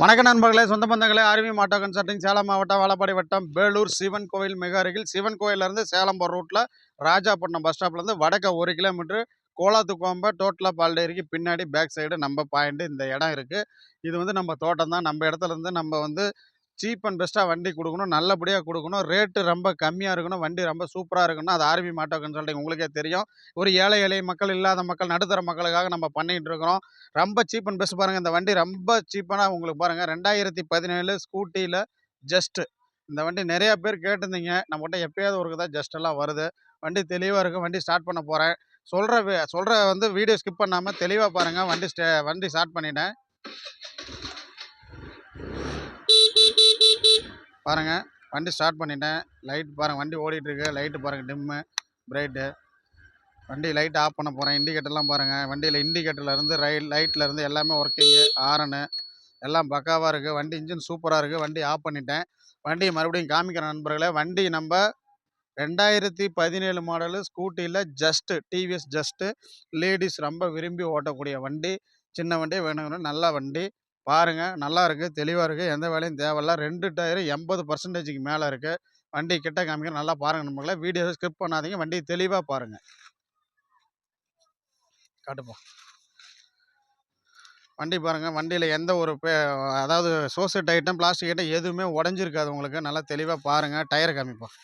வணக்க நண்பர்களே, சொந்த பந்தங்களே, ஆர்வி மாட்டோ கன்சல்டிங் சேலம் மாவட்டம் வாழப்பாடி வட்டம் பேலூர் சிவன் கோவில் மிக அருகில் சிவன் கோயிலேருந்து சேலம் போகிற ரூட்டில் ராஜாப்பட்டினம் பஸ் ஸ்டாப்லேருந்து வடக்க 1 கிலோமீட்டர் கோலாத்துக்கோம்பை டோட்டலாக பால்டேரிக்கு பின்னாடி பேக் சைடு நம்ம பாயிண்ட் இந்த இடம் இருக்குது. இது வந்து நம்ம தோட்டம் தான். நம்ம இடத்துல இருந்து நம்ம வந்து சீப் அண்ட் பெஸ்ட்டாக வண்டி கொடுக்கணும், நல்லபடியாக கொடுக்கணும், ரேட்டு ரொம்ப கம்மியாக இருக்கணும், வண்டி ரொம்ப சூப்பராக இருக்கணும். அது ஆர்வி மாட்டோ கன்சல்டிங் உங்களுக்கே தெரியும். ஒரு ஏழை எளிய மக்கள், இல்லாத மக்கள், நடுத்தர மக்களுக்காக நம்ம பண்ணிகிட்டு இருக்கிறோம். ரொம்ப சீப் அண்ட் பெஸ்ட் பாருங்கள். இந்த வண்டி ரொம்ப சீப்பான உங்களுக்கு பாருங்கள். 2017 ஸ்கூட்டியில் ஜஸ்ட்டு இந்த வண்டி நிறையா பேர் கேட்டிருந்தீங்க. நம்மகிட்ட எப்போயாவது ஒரு தான் ஜஸ்ட்டெல்லாம் வருது. வண்டி தெளிவாக இருக்கும். வண்டி ஸ்டார்ட் பண்ண போகிறேன். சொல்கிற வந்து வீடியோ ஸ்கிப் பண்ணாமல் தெளிவாக பாருங்கள். வண்டி ஸ்டார்ட் பண்ணிட்டேன் பாருங்கள். வண்டி ஸ்டார்ட் பண்ணிட்டேன். லைட் பாருங்கள், வண்டி ஓடிட்டுருக்கு. லைட்டு பாருங்கள், டிம்மு பிரைட்டு. வண்டி லைட் ஆஃப் பண்ண போகிறேன். இண்டிகேட்டர்லாம் பாருங்கள். வண்டியில் இண்டிகேட்டர்லேருந்து லைட்லேருந்து எல்லாமே ஒர்க்கிங்கு, ஆரனு எல்லாம் பக்காவாக இருக்குது. வண்டி இன்ஜின் சூப்பராக இருக்குது. வண்டி ஆஃப் பண்ணிட்டேன். வண்டியை மறுபடியும் காமிக்கிற நண்பர்களே, வண்டி நம்ம 2017 மாடலு ஸ்கூட்டியில் ஜஸ்ட்டு டிவிஎஸ் ஜஸ்ட்டு லேடிஸ் ரொம்ப விரும்பி ஓட்டக்கூடிய வண்டி. சின்ன வண்டி வேணுங்கிற நல்ல வண்டி பாருங்கள். நல்லா இருக்குது, தெளிவாக இருக்குது, எந்த வேலையும் தேவையில்ல. 2 டயரு 80%க்கு மேலே இருக்குது. வண்டி கிட்ட காமிக்கிற நல்லா பாருங்கள் நண்பர்களே. வீடியோவை ஸ்கிப் பண்ணாதீங்க. வண்டி தெளிவாக பாருங்கள். காட்டுப்பா வண்டி பாருங்கள். வண்டியில் எந்த ஒரு அதாவது சோசைட் ஐட்டம், பிளாஸ்டிக் ஐட்டம் எதுவுமே உடஞ்சிருக்காது உங்களுக்கு. நல்லா தெளிவாக பாருங்கள். டயர் காமிப்போம்.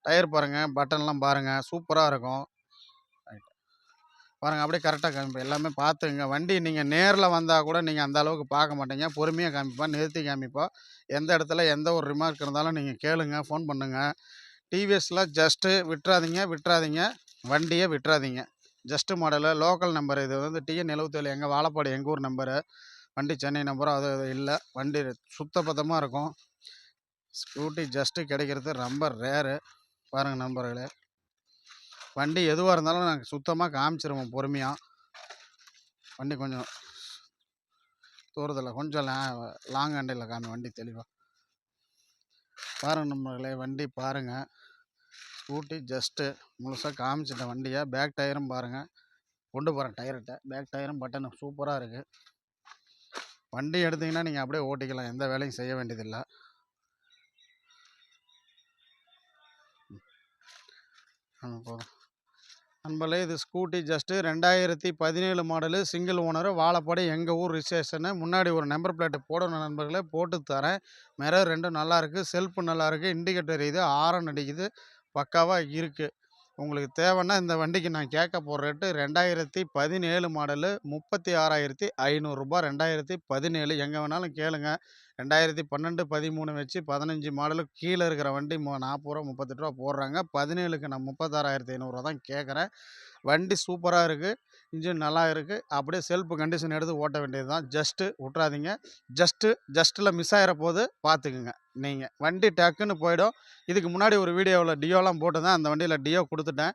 டயர் பாருங்கள், பட்டன்லாம் பாருங்கள், சூப்பராக இருக்கும். பாருங்கள், அப்படியே கரெக்டாக காமிப்போம். எல்லாமே பார்த்துங்க. வண்டி நீங்கள் நேரில் வந்தால் கூட நீங்கள் அந்த அளவுக்கு பார்க்க மாட்டீங்க. பொறுமையாக காமிப்போம், நிறுத்தி காமிப்போம். எந்த இடத்துல எந்த ஒரு ரிமார்க் இருந்தாலும் நீங்கள் கேளுங்க, ஃபோன் பண்ணுங்கள். டிவிஎஸில் ஜஸ்ட்டு விட்டுறாதீங்க, வண்டியை விட்டுறாதீங்க. Just model, local number. இது வந்து TN 77 எங்கள் வாழப்பாடி, எங்கள் ஊர் நம்பரு. வண்டி சென்னை நம்பரும் அது இல்லை. வண்டி சுத்தபத்தமாக இருக்கும். ஸ்கூட்டி ஜஸ்ட்டு கிடைக்கிறது ரொம்ப ரேரு. பாருங்கள் நண்பர்களே, வண்டி எதுவாக இருந்தாலும் நாங்கள் சுத்தமாக காமிச்சிருவோம் பொறுமையாக. வண்டி கொஞ்சம் தூரத்தில் கொஞ்சம் லாங் ஹேண்டில் காமி. வண்டி தெளிவாக பாருங்கள் நண்பர்களே. வண்டி பாருங்கள். ஸ்கூட்டி ஜஸ்ட்டு முழுசாக காமிச்சிட்டேன் வண்டியை. பேக் டயரும் பாருங்கள், கொண்டு போகிறேன் டயர்கிட்ட. பேக் டயரும் பட்டனு சூப்பராக இருக்குது. வண்டி எடுத்திங்கன்னா நீங்கள் அப்படியே ஓட்டிக்கலாம், எந்த வேலையும் செய்ய வேண்டியதில்லை. போதும் நண்பர்களே, இது scooty just 2017 model, single owner, Vazhapadi, எங்கள் ஊர் ரிஜிஸ்ட்ரேஷனு. முன்னாடி ஒரு நம்பர் பிளேட்டு போடணும் நண்பர்களே, போட்டு தரேன். மிரர் ரெண்டும் நல்லாயிருக்கு, செல்ஃபு நல்லாயிருக்கு, இண்டிகேட்டர் இது, ஆரன் அடிக்குது, பக்காவாக இருக்குது. உங்களுக்கு தேவைன்னா இந்த வண்டிக்கு நான் கேட்க போகிற ரேட்டு 2017 மாடலு 36,500 ரூபா. 2017 எங்கே வேணாலும் கேளுங்க. 2012, 13 வச்சு 15 மாடலுக்கு கீழே இருக்கிற வண்டி 40 ரூபா, 38 ரூபா போடுறாங்க. 17க்கு நான் 36,500 தான் கேட்குறேன். வண்டி சூப்பராக இருக்குது, இன்ஜின் நல்லா இருக்குது. அப்படியே செல்ஃப் கண்டிஷன் எடுத்து ஓட்ட வேண்டியது தான். ஜஸ்ட்டு விட்றாதீங்க. ஜஸ்ட்டில் மிஸ் ஆகிற போது பார்த்துக்குங்க. நீங்கள் வண்டி டக்குன்னு போயிடும். இதுக்கு முன்னாடி ஒரு வீடியோவில் டியோலாம் போட்டுதான். அந்த வண்டியில் டியோ கொடுத்துட்டேன்.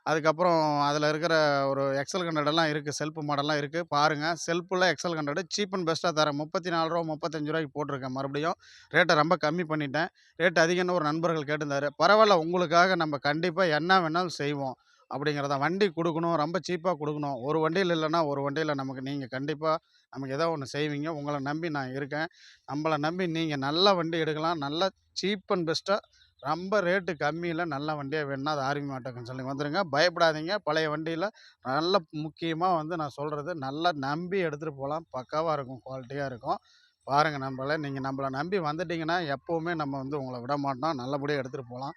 அதுக்கப்புறம் அதில் இருக்கிற ஒரு எக்ஸல் 100 இருக்குது, செல்ஃப் மாடல்லாம் இருக்குது. பாருங்கள், செல்ஃபில் எக்ஸல் 100 சீப் அண்ட் பெஸ்ட்டாக தரேன். 34 ரூபா, 35 ரூபாய்க்கு போட்டிருக்கேன். மறுபடியும் ரேட்டை ரொம்ப கம்மி பண்ணிட்டேன். ரேட் அதிகம்னு ஒரு நண்பர்கள் கேட்டிருந்தாரு. பரவாயில்ல, உங்களுக்காக நம்ம கண்டிப்பாக என்ன வேணாலும் செய்வோம் அப்படிங்கிறத. வண்டி கொடுக்கணும், ரொம்ப சீப்பாக கொடுக்கணும். ஒரு வண்டியில் இல்லைன்னா ஒரு வண்டியில் நமக்கு நீங்கள் கண்டிப்பாக நமக்கு ஏதோ ஒன்று செய்வீங்க. உங்களை நம்பி நான் இருக்கேன். நம்மளை நம்பி நீங்கள் நல்ல வண்டி எடுக்கலாம். நல்ல சீப் அண்ட் பெஸ்ட்டாக ரொம்ப ரேட்டு கம்மியில் நல்ல வண்டியாக வேணும்னா அது ஆர்வி மாட்டோ கன்சல்டிங் வந்துடுங்க. பயப்படாதீங்க. பழைய வண்டியில் நல்ல முக்கியமாக வந்து நான் சொல்கிறது, நல்லா நம்பி எடுத்துகிட்டு போகலாம். பக்காவாக இருக்கும், குவாலிட்டியாக இருக்கும். பாருங்கள் நண்பர்களே, நீங்கள் நம்மளை நம்பி வந்துட்டிங்கன்னா எப்போவுமே நம்ம வந்து உங்களை விட மாட்டோம். நல்லபடியாக எடுத்துகிட்டு போகலாம்.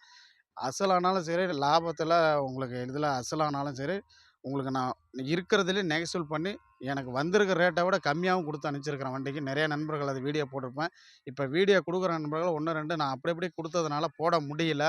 அசலானாலும் சரி, லாபத்தில் உங்களுக்கு இதில் அசலானாலும் சரி, உங்களுக்கு நான் இருக்கிறதுலே நெகசிவல் பண்ணி எனக்கு வந்திருக்கிற ரேட்டை விட கம்மியாகவும் கொடுத்து அனுப்பிச்சிருக்கிறேன் வண்டிக்கு. நிறைய நண்பர்கள் அது வீடியோ போட்டிருப்பேன். இப்போ வீடியோ கொடுக்குற நண்பர்கள் 1, 2 நான் அப்படி கொடுத்ததுனால போட முடியல.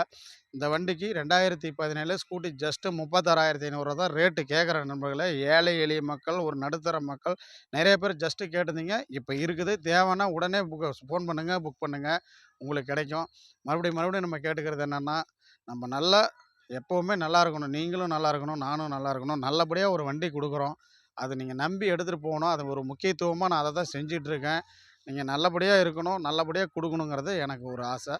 இந்த வண்டிக்கு 2017 ஸ்கூட்டி ஜஸ்ட்டு 36,500 தான் ரேட்டு கேட்குற நண்பர்களே. ஏழை எளிய மக்கள், ஒரு நடுத்தர மக்கள் நிறைய பேர் ஜஸ்ட்டு கேட்டிருந்தீங்க. இப்போ இருக்குது. தேவைன்னா உடனே ஃபோன் பண்ணுங்கள், புக் பண்ணுங்கள், உங்களுக்கு கிடைக்கும். மறுபடியும் நம்ம கேட்டுக்கிறது என்னென்னா, நம்ம நல்லா எப்போவுமே நல்லா இருக்கணும். நீங்களும் நல்லா இருக்கணும், நானும் நல்லா இருக்கணும். நல்லபடியாக ஒரு வண்டி கொடுக்குறோம். அதை நீங்கள் நம்பி எடுத்துகிட்டு போகணும். அது ஒரு முக்கியத்துவமாக நான் அதை தான் செஞ்சிட்ருக்கேன். நீங்கள் நல்லபடியாக இருக்கணும், நல்லபடியாக கொடுக்கணுங்கிறது எனக்கு ஒரு ஆசை.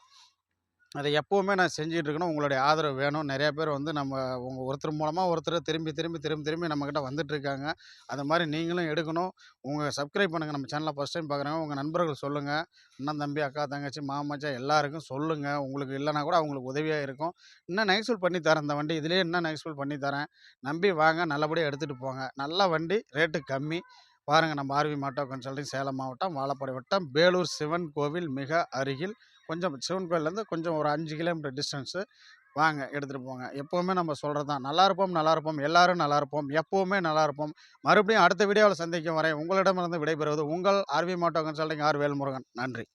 அதை எப்பவுமே நான் செஞ்சுட்டு இருக்கணும். உங்களுடைய ஆதரவு வேணும். நெறைய பேர் வந்து நம்ம உங்க ஒருத்தர் மூலமா ஒருத்தர் திரும்பி நம்மகிட்ட வந்துட்டுருக்காங்க. அது மாரி நீங்களும் எடுக்கணும். சப்ஸ்கிரைப் பண்ணுங்க. நம்ம சேனல ஃபர்ஸ்ட் டைம் பார்க்குறவங்க, உங்க நண்பர்கள் சொல்லுங்க. அண்ணன், தம்பி, அக்கா, தங்கச்சி, மாமன், மச்சான் எல்லாருக்கும் சொல்லுங்க. உங்களுக்கு இல்லன்னா கூட அவங்களுக்கு உதவியா இருக்கும். இன்னும் நெகஸ்ஃபுல் பண்ணி தரேன் இந்த வண்டி. இதிலேயே இன்னும் நெகஸ்ஃபுல் பண்ணி தரேன். நம்பி வாங்க. நல்லபடியா எடுத்துட்டு போங்க. நல்ல வண்டி, ரேட்டு கம்மி. பாருங்க நம்ம ஆர்வி மாட்டோ கன்சல்டிங் சேலம் மாவட்டம், வாழப்பாடி வட்டம், பேலூர் சிவன் கோவில் மிக அருகில். கொஞ்சம் சிவன் கோயில்லேருந்து கொஞ்சம் ஒரு 5 கிலோமீட்டர் டிஸ்டன்ஸு. வாங்க எடுத்துட்டு போங்க. எப்பவுமே நம்ம சொல்றது தான். நல்லாருப்போம், நல்லாருப்போம். எல்லாரும் நல்லாருப்போம். எப்பவுமே நல்லாருப்போம். மறுபடியும் அடுத்த வீடியோவுல சந்திக்கும் வரை உங்களிடமிருந்து விடைபெறுவது உங்கள் ஆர்வி மாட்டோ கன்சல்டிங் ஆர். வேல்முருகன். நன்றி.